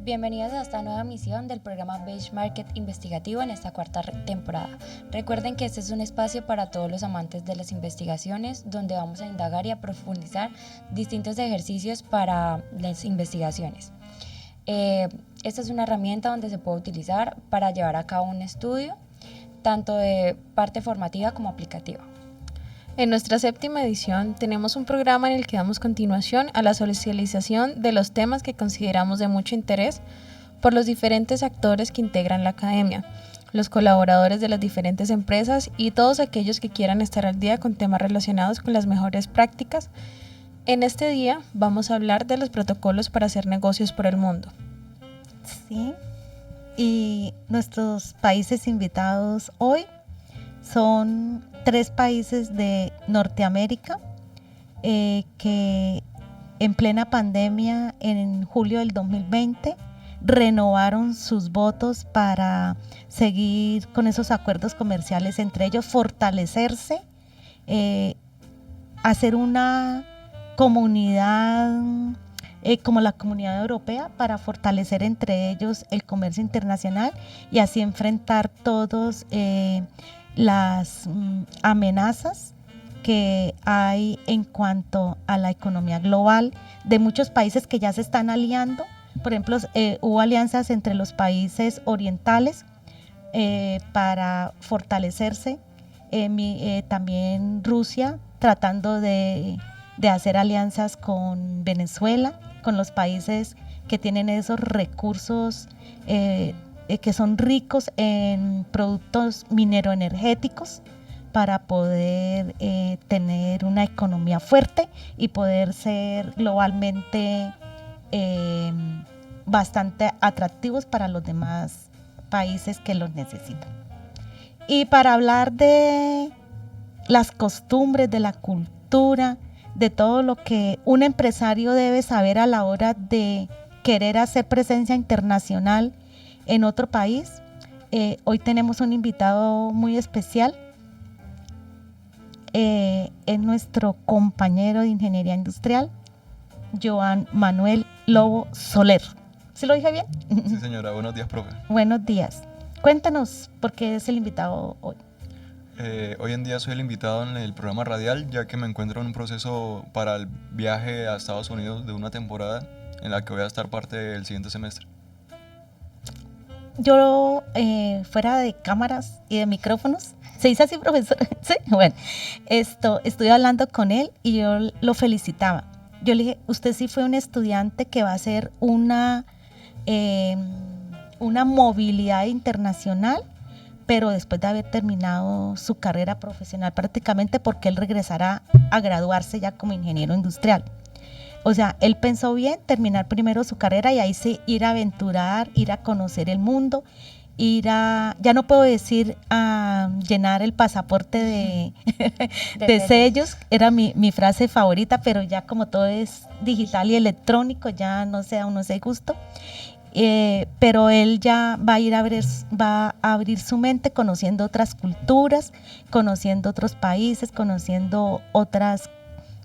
Bienvenidos a esta nueva emisión del programa Benchmark Investigativo en esta cuarta temporada. Recuerden que este es un espacio para todos los amantes de las investigaciones, donde vamos a indagar y a profundizar distintos ejercicios para las investigaciones. Esta es una herramienta donde se puede utilizar para llevar a cabo un estudio, tanto de parte formativa como aplicativa. En nuestra séptima edición tenemos un programa en el que damos continuación a la socialización de los temas que consideramos de mucho interés por los diferentes actores que integran la academia, los colaboradores de las diferentes empresas y todos aquellos que quieran estar al día con temas relacionados con las mejores prácticas. En este día vamos a hablar de los protocolos para hacer negocios por el mundo. Sí, y nuestros países invitados hoy son 3 países de Norteamérica que en plena pandemia, en julio del 2020, renovaron sus votos para seguir con esos acuerdos comerciales, entre ellos fortalecerse, hacer una comunidad como la Comunidad Europea para fortalecer entre ellos el comercio internacional y así enfrentar todos las amenazas que hay en cuanto a la economía global de muchos países que ya se están aliando. Por ejemplo, hubo alianzas entre los países orientales para fortalecerse. También Rusia tratando de hacer alianzas con Venezuela, con los países que tienen esos recursos que son ricos en productos mineroenergéticos para poder tener una economía fuerte y poder ser globalmente bastante atractivos para los demás países que los necesitan. Y para hablar de las costumbres, de la cultura, de todo lo que un empresario debe saber a la hora de querer hacer presencia internacional en otro país, hoy tenemos un invitado muy especial. Es nuestro compañero de Ingeniería Industrial, Joan Manuel Lobo Soler. ¿Sí lo dije bien? Sí, señora. Buenos días, profe. Buenos días. Cuéntanos por qué es el invitado hoy. Hoy en día soy el invitado en el programa radial, ya que me encuentro en un proceso para el viaje a Estados Unidos de una temporada en la que voy a estar parte del siguiente semestre. Yo, fuera de cámaras y de micrófonos, ¿se dice así, profesor? Sí, bueno, estuve hablando con él y yo lo felicitaba. Yo le dije, usted sí fue un estudiante que va a hacer una movilidad internacional, pero después de haber terminado su carrera profesional prácticamente, porque él regresará a graduarse ya como ingeniero industrial. O sea, él pensó bien terminar primero su carrera y ahí sí ir a aventurar, ir a conocer el mundo, ya no puedo decir a llenar el pasaporte de sellos, era mi frase favorita, pero ya como todo es digital y electrónico, ya no sé, aún no sé gusto. Pero él ya va a abrir su mente conociendo otras culturas, conociendo otros países, conociendo otras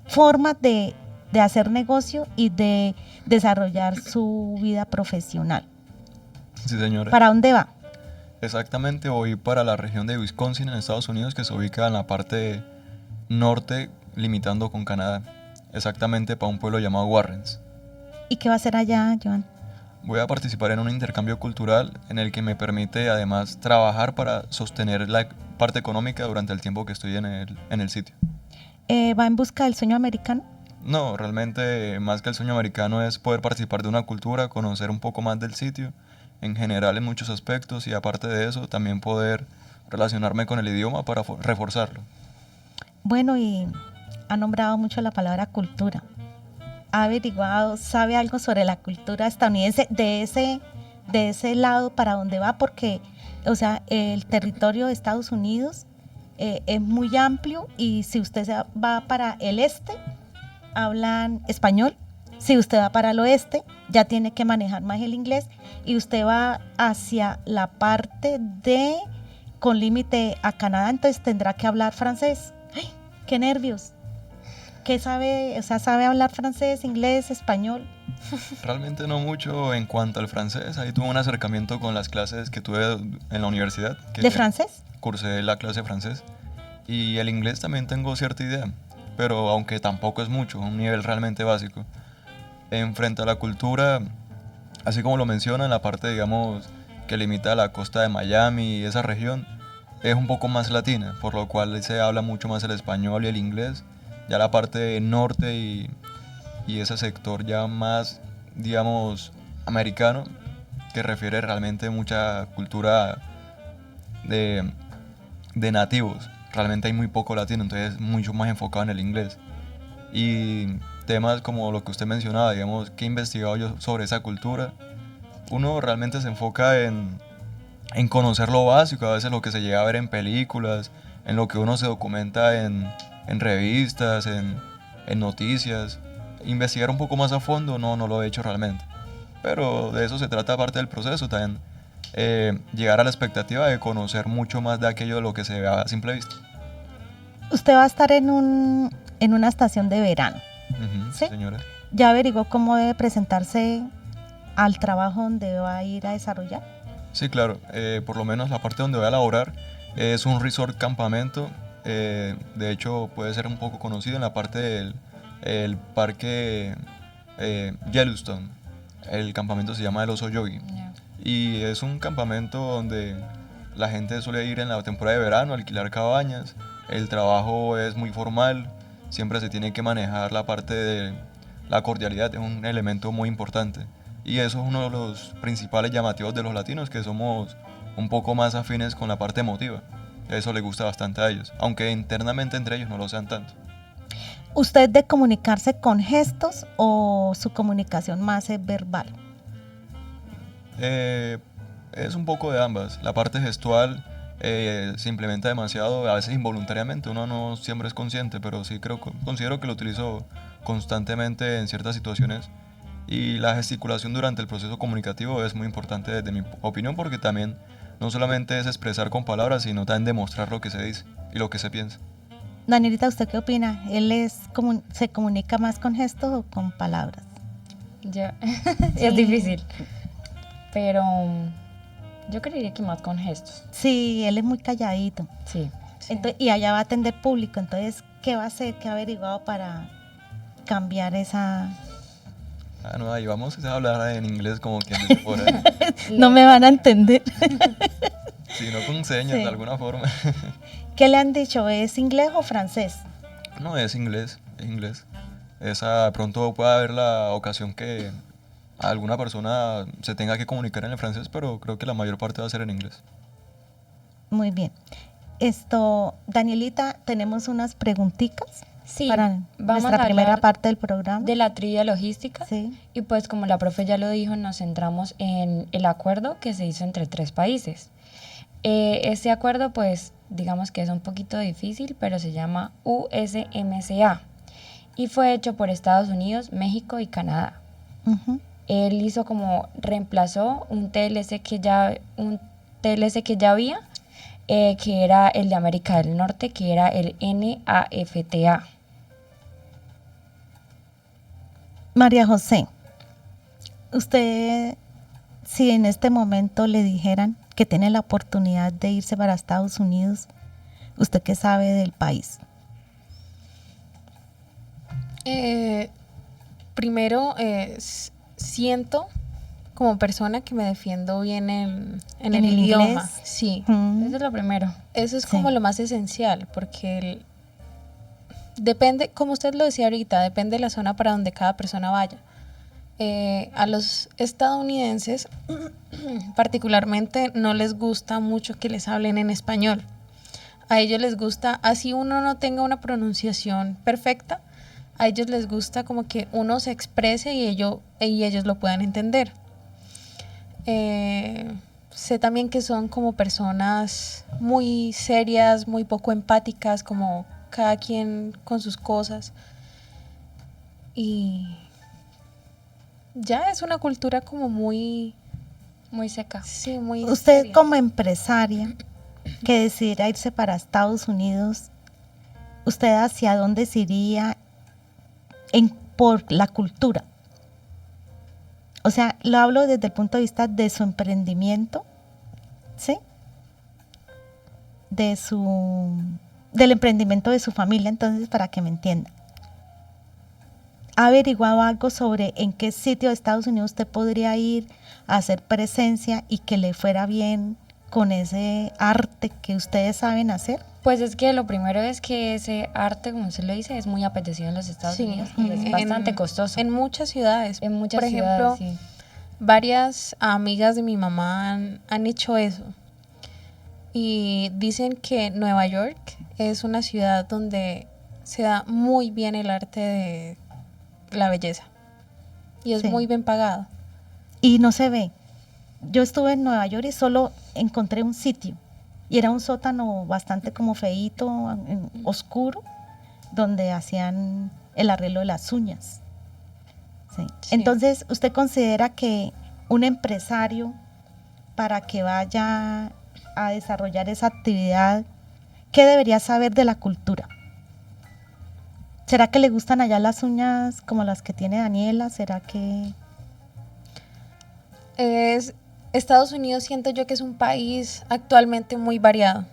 formas de hacer negocio y de desarrollar su vida profesional. Sí, señora. ¿Para dónde va? Exactamente, voy para la región de Wisconsin en Estados Unidos, que se ubica en la parte norte, limitando con Canadá. Exactamente para un pueblo llamado Warrens. ¿Y qué va a hacer allá, Joan? Voy a participar en un intercambio cultural en el que me permite además trabajar para sostener la parte económica durante el tiempo que estoy en el sitio. ¿Va en busca del sueño americano? No, realmente más que el sueño americano es poder participar de una cultura, conocer un poco más del sitio, en general en muchos aspectos, y aparte de eso también poder relacionarme con el idioma para reforzarlo. Bueno, y ha nombrado mucho la palabra cultura. ¿Ha averiguado, sabe algo sobre la cultura estadounidense de ese lado para dónde va? Porque, o sea, el territorio de Estados Unidos es muy amplio, y si usted va para el este, hablan español. Si usted va para el oeste, ya tiene que manejar más el inglés, y usted va hacia la parte con límite a Canadá, entonces tendrá que hablar francés. ¡Ay, qué nervios! ¿Qué sabe? O sea, ¿sabe hablar francés, inglés, español? Realmente no mucho en cuanto al francés. Ahí tuve un acercamiento con las clases que tuve en la universidad. ¿De francés? Cursé la clase de francés. Y el inglés también tengo cierta idea, pero aunque tampoco es mucho, un nivel realmente básico. En frente a la cultura, así como lo menciona, la parte, digamos, que limita a la costa de Miami y esa región, es un poco más latina, por lo cual se habla mucho más el español y el inglés. Ya la parte norte y ese sector ya más, digamos, americano, que refiere realmente mucha cultura de nativos. Realmente hay muy poco latino, entonces mucho más enfocado en el inglés. Y temas como lo que usted mencionaba, digamos, que he investigado yo sobre esa cultura, uno realmente se enfoca en conocer lo básico, a veces lo que se llega a ver en películas, en lo que uno se documenta en revistas, en noticias. Investigar un poco más a fondo no lo he hecho realmente. Pero de eso se trata parte del proceso también. Llegar a la expectativa de conocer mucho más de aquello de lo que se ve a simple vista. Usted va a estar en una estación de verano. Ujú, ¿Sí? señora. ¿Ya averiguó cómo debe presentarse al trabajo donde va a ir a desarrollar? Sí, claro. Por lo menos la parte donde voy a laborar es un resort campamento. De hecho, puede ser un poco conocido en la parte del el parque Yellowstone. El campamento se llama El Oso Yogi. Ya. Y es un campamento donde la gente suele ir en la temporada de verano a alquilar cabañas. El trabajo es muy formal. Siempre se tiene que manejar la parte de la cordialidad, es un elemento muy importante. Y eso es uno de los principales llamativos de los latinos, que somos un poco más afines con la parte emotiva. Eso les gusta bastante a ellos, aunque internamente entre ellos no lo sean tanto. ¿Usted de comunicarse con gestos o su comunicación más es verbal? Es un poco de ambas. La parte gestual se implementa demasiado, a veces involuntariamente, uno no siempre es consciente, pero sí considero que lo utilizo constantemente en ciertas situaciones. Y la gesticulación durante el proceso comunicativo es muy importante desde mi opinión, porque también no solamente es expresar con palabras, sino también demostrar lo que se dice y lo que se piensa. Danielita, ¿usted qué opina? ¿Él se comunica más con gestos o con palabras? Es difícil, pero yo creería que más con gestos. Sí, él es muy calladito. Sí. Y allá va a atender público, entonces, ¿qué va a hacer? ¿Qué ha averiguado para cambiar esa...? Ah, no, ahí vamos a hablar en inglés como quien dice por ahí. No me van a entender. Si no con señas, Sí. de alguna forma. ¿Qué le han dicho? ¿Es inglés o francés? No, es inglés, es inglés. Esa, de pronto puede haber la ocasión que alguna persona se tenga que comunicar en el francés, pero creo que la mayor parte va a ser en inglés. Muy bien. Danielita, tenemos unas preguntitas Sí, para vamos nuestra a primera hablar parte del programa. de la trivia logística. Sí. Y pues como la profe ya lo dijo, nos centramos en el acuerdo que se hizo entre 3 países. Este acuerdo pues digamos que es un poquito difícil, pero se llama USMCA y fue hecho por Estados Unidos, México y Canadá. Ujú. Él reemplazó un TLC que ya había, que era el de América del Norte, que era el NAFTA. María José, usted, si en este momento le dijeran que tiene la oportunidad de irse para Estados Unidos, ¿usted qué sabe del país? Primero, siento como persona que me defiendo bien en el el idioma. inglés. Sí, Eso es lo primero. eso es Sí. como lo más esencial, porque depende, como usted lo decía ahorita, depende de la zona para donde cada persona vaya. A los estadounidenses particularmente no les gusta mucho que les hablen en español. A ellos les gusta, así uno no tenga una pronunciación perfecta, a ellos les gusta como que uno se exprese y ellos lo puedan entender. Sé también que son como personas muy serias, muy poco empáticas, como cada quien con sus cosas. Y ya es una cultura como muy, Muy seca. sí, muy Usted seria. como empresaria que decidiera irse para Estados Unidos, ¿usted hacia dónde se iría por la cultura? O sea, lo hablo desde el punto de vista de su emprendimiento, ¿sí? Del emprendimiento de su familia, entonces, para que me entienda. ¿Ha averiguado algo sobre en qué sitio de Estados Unidos usted podría ir a hacer presencia y que le fuera bien con ese arte que ustedes saben hacer? Pues es que lo primero es que ese arte, como usted lo dice, es muy apetecido en los Estados Sí, Unidos y es bastante costoso. En muchas ciudades. En muchas Por ejemplo, ciudades, sí. varias amigas de mi mamá han hecho eso. Y dicen que Nueva York es una ciudad donde se da muy bien el arte de la belleza. Y es Sí. muy bien pagado. Y no se ve. Yo estuve en Nueva York y solo encontré un sitio. Y era un sótano bastante como feíto, oscuro, donde hacían el arreglo de las uñas. Sí. Sí. Entonces, ¿usted considera que un empresario, para que vaya a desarrollar esa actividad, qué debería saber de la cultura? ¿Será que le gustan allá las uñas como las que tiene Daniela? ¿Será que...? Estados Unidos siento yo que es un país actualmente muy variado.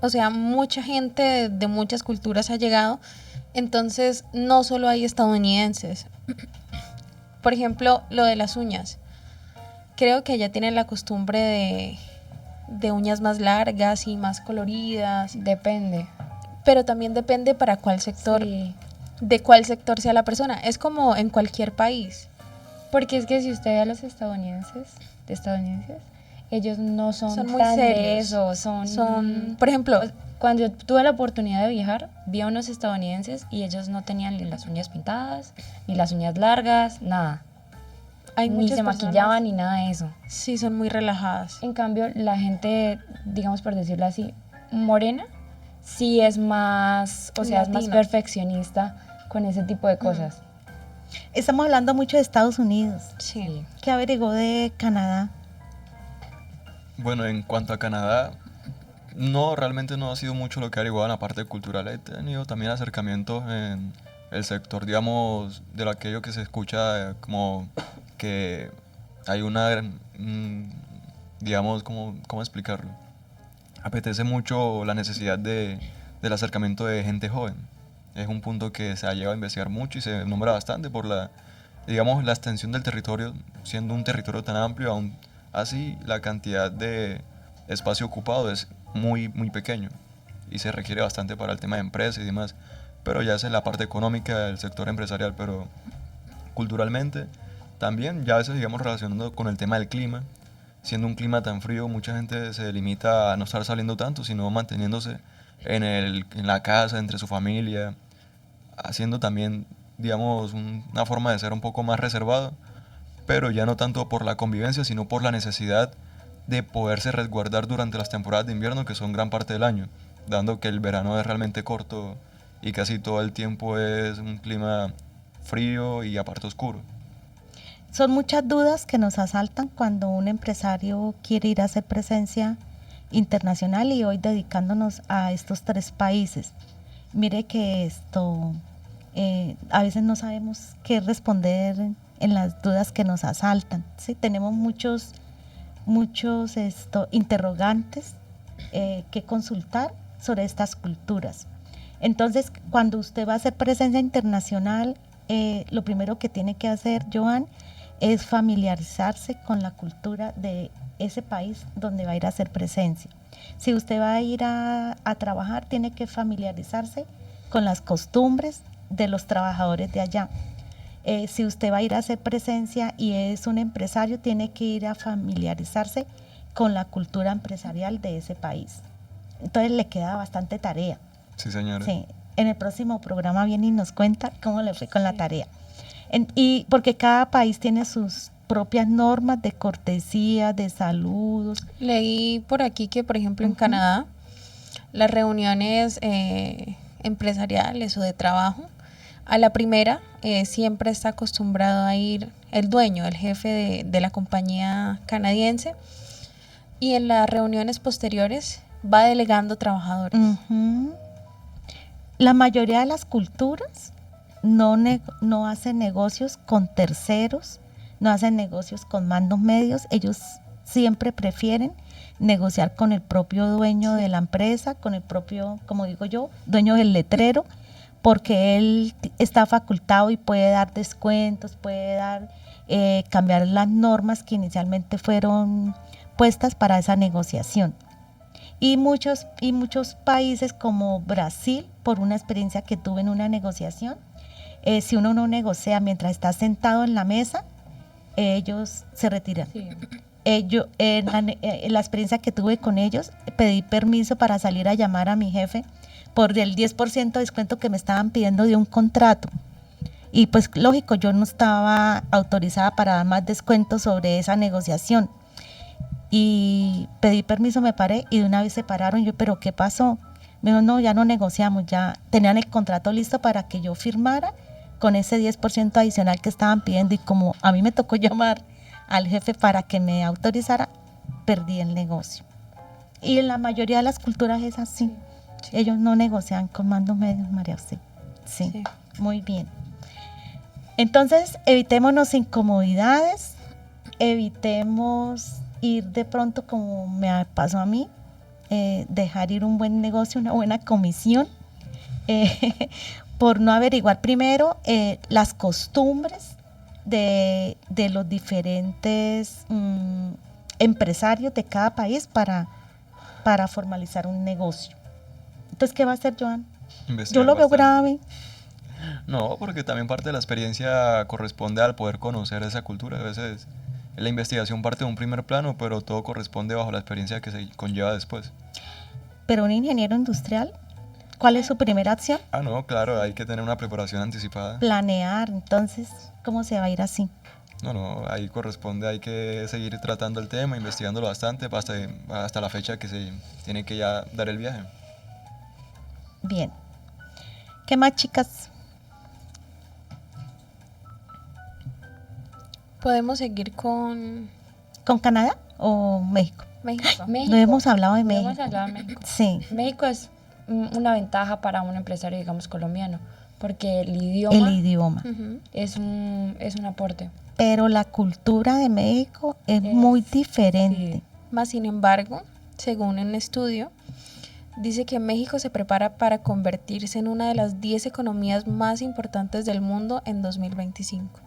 O sea, mucha gente de muchas culturas ha llegado. Entonces, no solo hay estadounidenses. Por ejemplo, lo de las uñas. Creo que allá tienen la costumbre de uñas más largas y más coloridas. Depende. Pero también depende para cuál sector, Sí. de cuál sector sea la persona. Es como en cualquier país. Porque es que si usted ve a los estadounidenses, ellos no son, Son muy tan de serios. eso, Son, por ejemplo, cuando yo tuve la oportunidad de viajar, vi a unos estadounidenses y ellos no tenían ni las uñas pintadas, ni las uñas largas, nada. hay Ni muchas se personas- maquillaban ni nada de eso. Sí, son muy relajadas. En cambio, la gente, digamos por decirlo así, morena, sí es más, o sea, es más Latina. perfeccionista con ese tipo de cosas. Estamos hablando mucho de Estados Unidos. Sí. Sí. ¿Qué averiguó de Canadá? Bueno, en cuanto a Canadá, no, realmente no ha sido mucho lo que ha averiguado en la parte cultural. He tenido también acercamientos en el sector, digamos, de aquello que se escucha como que hay una, digamos, ¿cómo explicarlo? Apetece mucho la necesidad del acercamiento de gente joven. Es un punto que se ha llegado a investigar mucho y se nombra bastante por digamos, la extensión del territorio, siendo un territorio tan amplio, aún así la cantidad de espacio ocupado es muy, muy pequeño y se requiere bastante para el tema de empresas y demás, pero ya es en la parte económica del sector empresarial, pero culturalmente también, ya a veces, digamos, relacionando con el tema del clima, siendo un clima tan frío, mucha gente se limita a no estar saliendo tanto, sino manteniéndose en la casa, entre su familia, haciendo también, digamos, una forma de ser un poco más reservado, pero ya no tanto por la convivencia, sino por la necesidad de poderse resguardar durante las temporadas de invierno, que son gran parte del año, dando que el verano es realmente corto y casi todo el tiempo es un clima frío y aparte oscuro. Son muchas dudas que nos asaltan cuando un empresario quiere ir a hacer presencia internacional y hoy dedicándonos a estos 3 países. Mire que a veces no sabemos qué responder en las dudas que nos asaltan. ¿Sí? Tenemos muchos interrogantes que consultar sobre estas culturas. Entonces, cuando usted va a hacer presencia internacional, lo primero que tiene que hacer, Joan, es familiarizarse con la cultura de ese país donde va a ir a hacer presencia. Si usted va a ir a trabajar, tiene que familiarizarse con las costumbres de los trabajadores de allá. Si usted va a ir a hacer presencia y es un empresario, tiene que ir a familiarizarse con la cultura empresarial de ese país. Entonces le queda bastante tarea. Sí, señora. Sí, en el próximo programa viene y nos cuenta cómo le fue con la tarea. Y porque cada país tiene sus propias normas de cortesía, de saludos. Leí por aquí que, por ejemplo, en Canadá, las reuniones empresariales o de trabajo, a la primera siempre está acostumbrado a ir el dueño, el jefe de la compañía canadiense, y en las reuniones posteriores va delegando trabajadores. La mayoría de las culturas no hacen negocios con terceros, no hacen negocios con mandos medios. Ellos siempre prefieren negociar con el propio dueño de la empresa, con el propio, como digo yo, dueño del letrero, porque él está facultado y puede dar descuentos, puede cambiar las normas que inicialmente fueron puestas para esa negociación. Y muchos países como Brasil, por una experiencia que tuve en una negociación, si uno no negocia mientras está sentado en la mesa, ellos se retiran. Sí. En la experiencia que tuve con ellos, pedí permiso para salir a llamar a mi jefe por el 10% de descuento que me estaban pidiendo de un contrato. Y pues lógico, yo no estaba autorizada para dar más descuentos sobre esa negociación. Y pedí permiso, me paré y de una vez se pararon. Yo, ¿pero qué pasó? Me dijo, no, ya no negociamos, ya tenían el contrato listo para que yo firmara con ese 10% adicional que estaban pidiendo. Y como a mí me tocó llamar al jefe para que me autorizara, perdí el negocio. Y en la mayoría de las culturas es así. Sí. Ellos no negocian con mandos medios, María José. Sí, muy bien. Entonces, evitémonos incomodidades, evitemos ir de pronto como me pasó a mí, dejar ir un buen negocio, una buena comisión, por no averiguar primero las costumbres de los diferentes empresarios de cada país para formalizar un negocio. Entonces, ¿qué va a hacer, Joan? Yo lo veo grave. No, porque también parte de la experiencia corresponde al poder conocer esa cultura. A veces la investigación parte de un primer plano, pero todo corresponde bajo la experiencia que se conlleva después. Pero un ingeniero industrial, ¿cuál es su primera acción? No, claro, hay que tener una preparación anticipada. Planear, entonces, ¿cómo se va a ir así? No, ahí corresponde, hay que seguir tratando el tema, investigándolo bastante hasta la fecha que se tiene que ya dar el viaje. Bien. ¿Qué más, chicas? ¿Podemos seguir con Canadá o México? México? No hemos hablado de México. No hemos hablado de México. Sí. México es una ventaja para un empresario, digamos, colombiano, porque el idioma es un aporte. Pero la cultura de México es muy diferente. Sí. Más sin embargo, según un estudio, dice que México se prepara para convertirse en una de las 10 economías más importantes del mundo en 2025.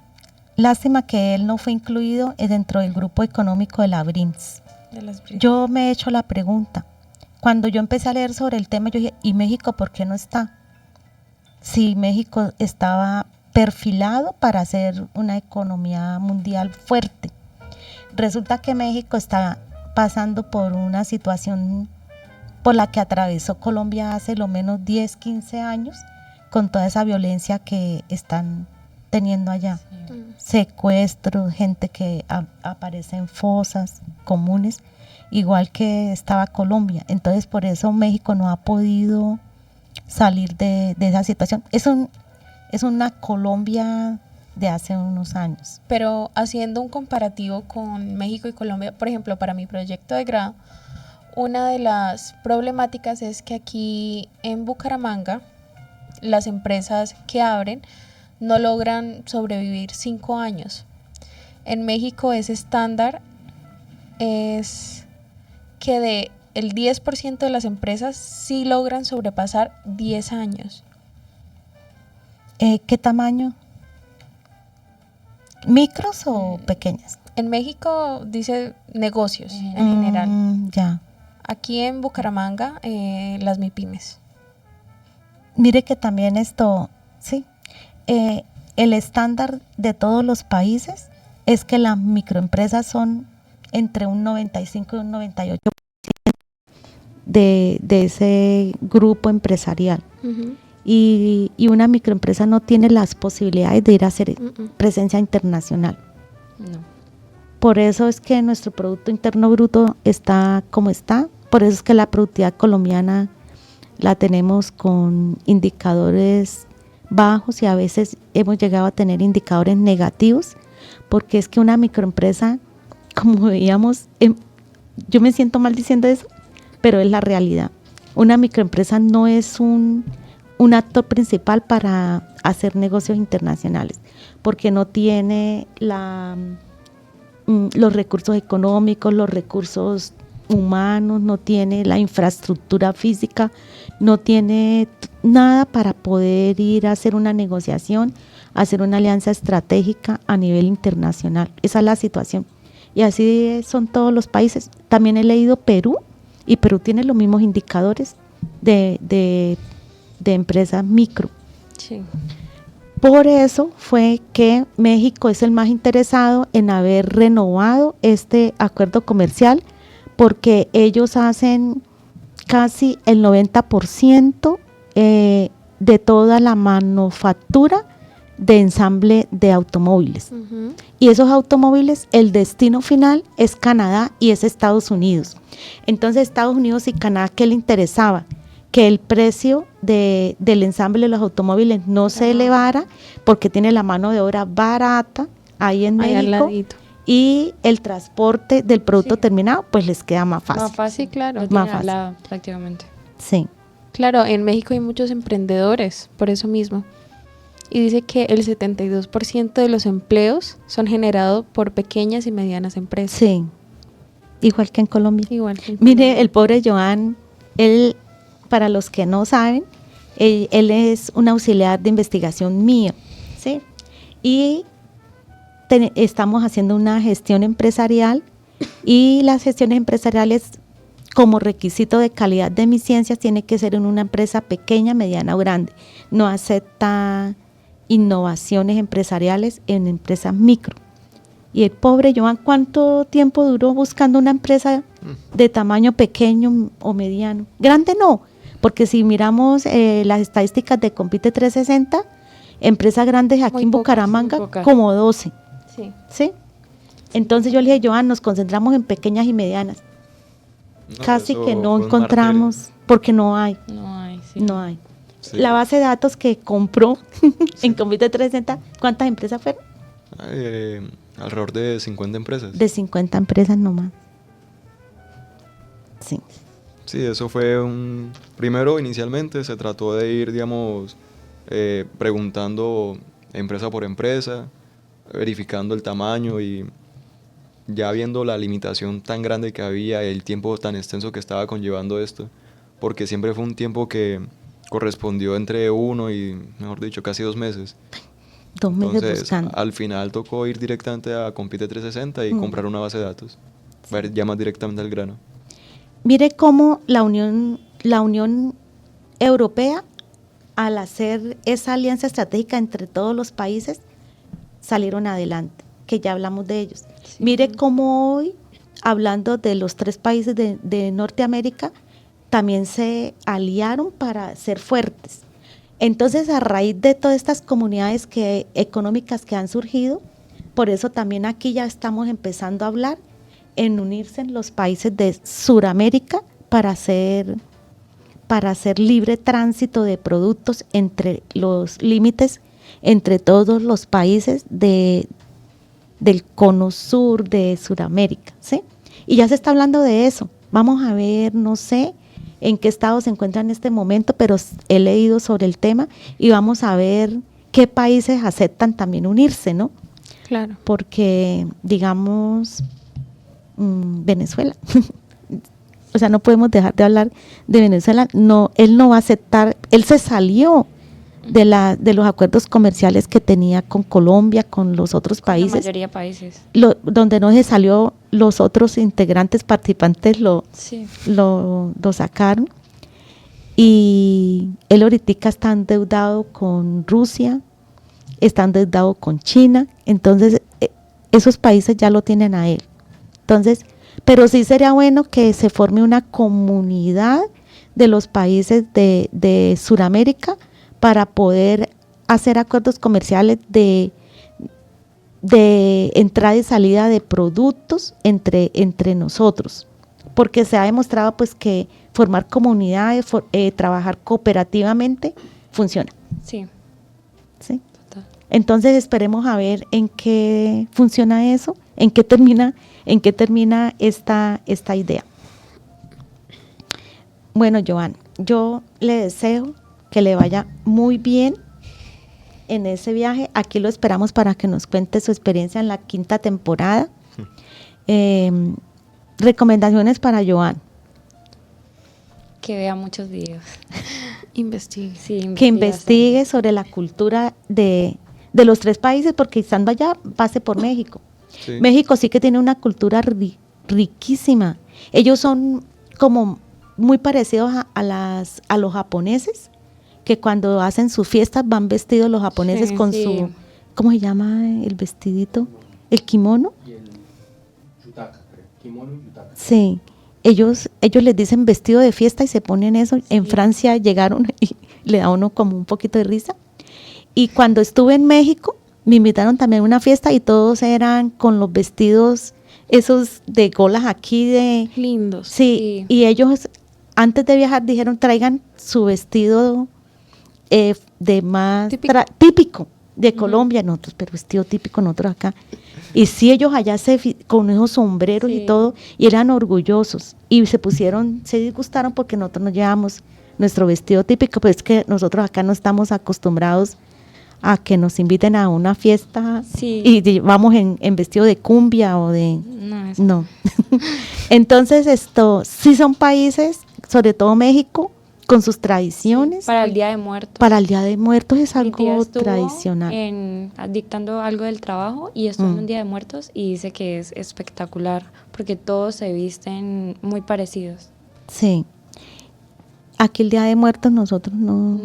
Lástima que él no fue incluido dentro del grupo económico de la BRICS. Yo me he hecho la pregunta. Cuando yo empecé a leer sobre el tema, yo dije, ¿y México por qué no está? Si México estaba perfilado para ser una economía mundial fuerte. Resulta que México está pasando por una situación por la que atravesó Colombia hace lo menos 10, 15 años, con toda esa violencia que están teniendo allá. Sí. Secuestros, gente que aparece en fosas comunes, igual que estaba Colombia. Entonces, por eso México no ha podido salir de esa situación. Es una Colombia de hace unos años. Pero haciendo un comparativo con México y Colombia, por ejemplo, para mi proyecto de grado, una de las problemáticas es que aquí en Bucaramanga las empresas que abren no logran sobrevivir 5 años. En México es estándar es que de el 10% de las empresas sí logran sobrepasar 10 años. ¿Qué tamaño? ¿Micros o pequeñas? En México dice negocios en general. Ya. Aquí en Bucaramanga, las MIPYMES. Mire que también esto, sí, el estándar de todos los países es que las microempresas son entre un 95 y un 98% de ese grupo empresarial. Uh-huh. Y una microempresa no tiene las posibilidades de ir a hacer presencia internacional. No. Por eso es que nuestro Producto Interno Bruto está como está, por eso es que la productividad colombiana la tenemos con indicadores bajos y a veces hemos llegado a tener indicadores negativos, porque es que una microempresa, como veíamos, yo me siento mal diciendo eso, pero es la realidad. Una microempresa no es un actor principal para hacer negocios internacionales, porque no tiene los recursos económicos, los recursos humanos, no tiene la infraestructura física, no tiene nada para poder ir a hacer una negociación, hacer una alianza estratégica a nivel internacional. Esa es la situación. Y así son todos los países. También he leído Perú, y Perú tiene los mismos indicadores de empresas micro. Sí. Por eso fue que México es el más interesado en haber renovado este acuerdo comercial, porque ellos hacen casi el 90% de toda la manufactura de ensamble de automóviles. Uh-huh. Y esos automóviles, el destino final es Canadá y es Estados Unidos. Entonces, Estados Unidos y Canadá, ¿qué le interesaba? Que el precio del ensamble de los automóviles no se elevara, porque tiene la mano de obra barata ahí en Ahí al México, ladito. y el transporte del producto Sí. terminado pues les queda más fácil. Más fácil, Sí, claro. lo Más tienen al fácil. lado, prácticamente. Sí. Claro, en México hay muchos emprendedores, por eso mismo. Y dice que el 72% de los empleos son generados por pequeñas y medianas empresas. Sí, igual que en Colombia. Igual que en Mire, Colombia. el pobre Joan, él, para los que no saben, él es un auxiliar de investigación mío, ¿sí? Y estamos haciendo una gestión empresarial, y las gestiones empresariales, como requisito de calidad de mis ciencias, tiene que ser en una empresa pequeña, mediana o grande. No acepta innovaciones empresariales en empresas micro. Y el pobre Joan, ¿cuánto tiempo duró buscando una empresa de tamaño pequeño o mediano? Grande no, porque si miramos las estadísticas de Compite 360, empresas grandes aquí Muy en pocas, Bucaramanga, muy pocas. como 12, Sí. ¿sí? Entonces yo le dije, Joan, nos concentramos en pequeñas y medianas. Casi eso que no fue un encontramos, porque no hay, No hay, sí. no hay. Sí. La base de datos que compró en Compite 360, ¿cuántas empresas fueron? Alrededor de 50 empresas. De 50 empresas nomás. Sí. Sí, eso fue primero, inicialmente, se trató de ir, digamos, preguntando empresa por empresa, verificando el tamaño, y ya viendo la limitación tan grande que había, el tiempo tan extenso que estaba conllevando esto, porque siempre fue un tiempo que correspondió entre 1 y, mejor dicho, casi 2 meses. 2 meses Entonces, buscando. al final tocó ir directamente a Compite 360 y comprar una base de datos, ver ya más directamente al grano. Mire cómo la Unión Europea, al hacer esa alianza estratégica entre todos los países, salieron adelante, que ya hablamos de ellos. Sí. Mire cómo hoy, hablando de los 3 países de Norteamérica, también se aliaron para ser fuertes. Entonces, a raíz de todas estas comunidades económicas que han surgido, por eso también aquí ya estamos empezando a hablar en unirse en los países de Suramérica para hacer libre tránsito de productos entre los límites, entre todos los países del cono sur de Suramérica, ¿sí? Y ya se está hablando de eso. Vamos a ver, no sé en qué estado se encuentra en este momento, pero he leído sobre el tema y vamos a ver qué países aceptan también unirse, ¿no? Claro. Porque, digamos, Venezuela. O sea, no podemos dejar de hablar de Venezuela. No, él no va a aceptar, él se salió de los acuerdos comerciales que tenía con Colombia, con los otros La países. mayoría de países. Donde no se salió, los otros integrantes participantes Sí. lo sacaron. Y él ahorita está endeudado con Rusia, está endeudado con China, entonces esos países ya lo tienen a él. Entonces, pero sí sería bueno que se forme una comunidad de los países de Sudamérica para poder hacer acuerdos comerciales de entrada y salida de productos entre nosotros, porque se ha demostrado pues que formar comunidades, trabajar cooperativamente funciona. Sí. ¿Sí? Total. Entonces esperemos a ver en qué funciona eso, en qué termina esta idea. Bueno, Joan, yo le deseo que le vaya muy bien en ese viaje. Aquí lo esperamos para que nos cuente su experiencia en la 5ª temporada. Recomendaciones para Joan. Que vea muchos videos. Investigue. Sí, Que investigue sobre la cultura de los 3 países, porque estando allá pase por México. Sí. México sí que tiene una cultura riquísima. Ellos son como muy parecidos a los japoneses, que cuando hacen sus fiestas van vestidos los japoneses Sí, con sí. su, ¿cómo se llama el vestidito? El kimono. Y el yutaka, creo. Kimono y yutaka. Sí, ellos les dicen vestido de fiesta y se ponen eso. En Francia llegaron y le da a uno como un poquito de risa. Y cuando estuve en México, me invitaron también a una fiesta y todos eran con los vestidos esos de golas aquí de... Lindos. Sí, Sí. y ellos antes de viajar dijeron traigan su vestido de más Típico. típico de Colombia, nosotros, pero vestido típico nosotros acá. Y sí, ellos allá con esos sombreros y Sí. todo, y eran orgullosos. Y se disgustaron porque nosotros no llevamos nuestro vestido típico, pero es que nosotros acá no estamos acostumbrados a que nos inviten a una fiesta Sí. y vamos en vestido de cumbia o de... No, eso. No. Entonces, sí son países, sobre todo México, con sus tradiciones. Para el Día de Muertos. Para el Día de Muertos es Mi tía algo estuvo tradicional. dictando algo del trabajo y estuvo en Mm. un Día de Muertos y dice que es espectacular porque todos se visten muy parecidos. Sí. Aquí el Día de Muertos nosotros no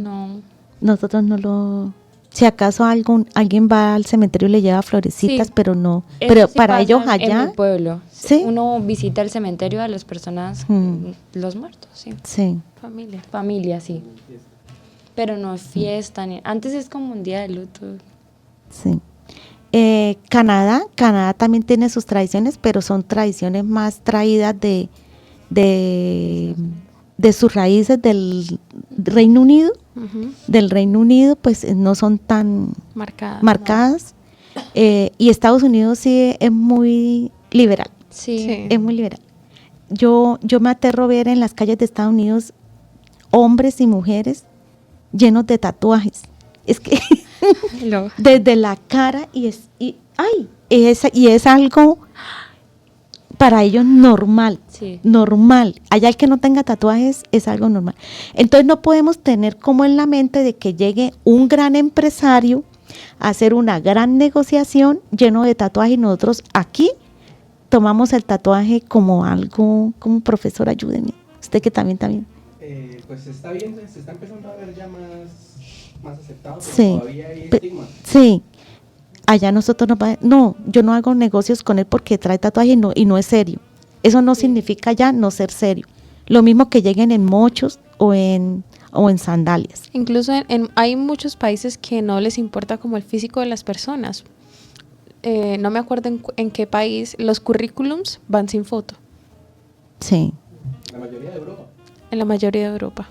No. si acaso alguien va al cementerio y le lleva florecitas, Sí. pero no. Eso Pero sí para pasa ellos en allá, mi pueblo. ¿Sí? Uno visita el cementerio a las personas, los muertos, sí. sí. Familia. Familia, sí. Pero no es fiesta. Antes es como un día de luto. Sí. Canadá también tiene sus tradiciones, pero son tradiciones más traídas de sus raíces del Reino Unido. Ujú. Del Reino Unido, pues no son tan Marcada. marcadas. Y Estados Unidos sí es muy liberal, Sí. Sí. es muy liberal. Yo me aterro ver en las calles de Estados Unidos hombres y mujeres llenos de tatuajes. Es que Lo- desde la cara es algo para ellos normal. sí. Normal. Allá el que no tenga tatuajes es algo normal. Entonces no podemos tener como en la mente de que llegue un gran empresario a hacer una gran negociación lleno de tatuajes y nosotros aquí tomamos el tatuaje como algo, como profesor, ayúdeme. Usted que también. Pues está bien, se está empezando a ver ya más aceptado, pero Sí. todavía hay Pe- estigma. Sí. Allá nosotros no, yo no hago negocios con él porque trae tatuaje y no es serio. Eso no significa ya no ser serio. Lo mismo que lleguen en mochos o en sandalias. Incluso hay muchos países que no les importa como el físico de las personas. No me acuerdo en qué país los currículums van sin foto, Sí. La mayoría de Europa. en la mayoría de Europa.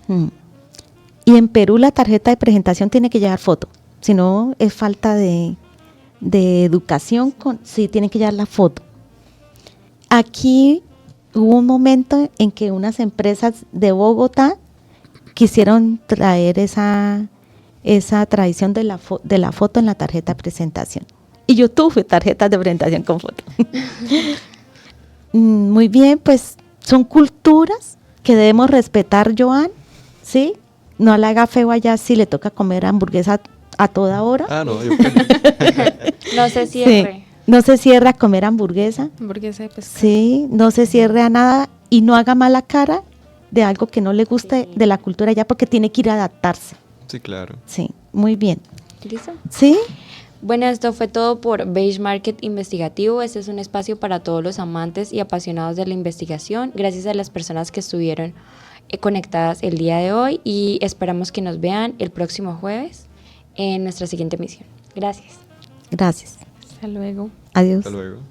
Y en Perú la tarjeta de presentación tiene que llevar foto. Si no, es falta de educación. Sí, tiene que llevar la foto. Aquí hubo un momento en que unas empresas de Bogotá quisieron traer esa tradición de la foto en la tarjeta de presentación. Y yo tuve tarjetas de presentación con foto. Muy bien, pues son culturas que debemos respetar, Joan, ¿sí? No le haga feo allá si le toca comer hamburguesa a toda hora. Ah, no, yo feliz. No se cierre. No se cierre a comer hamburguesa, Hamburguesa de pescado. sí, no se cierre a nada y no haga mala cara de algo que no le guste de la cultura allá porque tiene que ir a adaptarse. Sí, claro. Sí, muy bien. ¿Listo? ¿Sí? Bueno, esto fue todo por Beige Market Investigativo. Este es un espacio para todos los amantes y apasionados de la investigación. Gracias a las personas que estuvieron conectadas el día de hoy y esperamos que nos vean el próximo jueves en nuestra siguiente emisión. Gracias. Gracias. Hasta luego. Adiós. Hasta luego.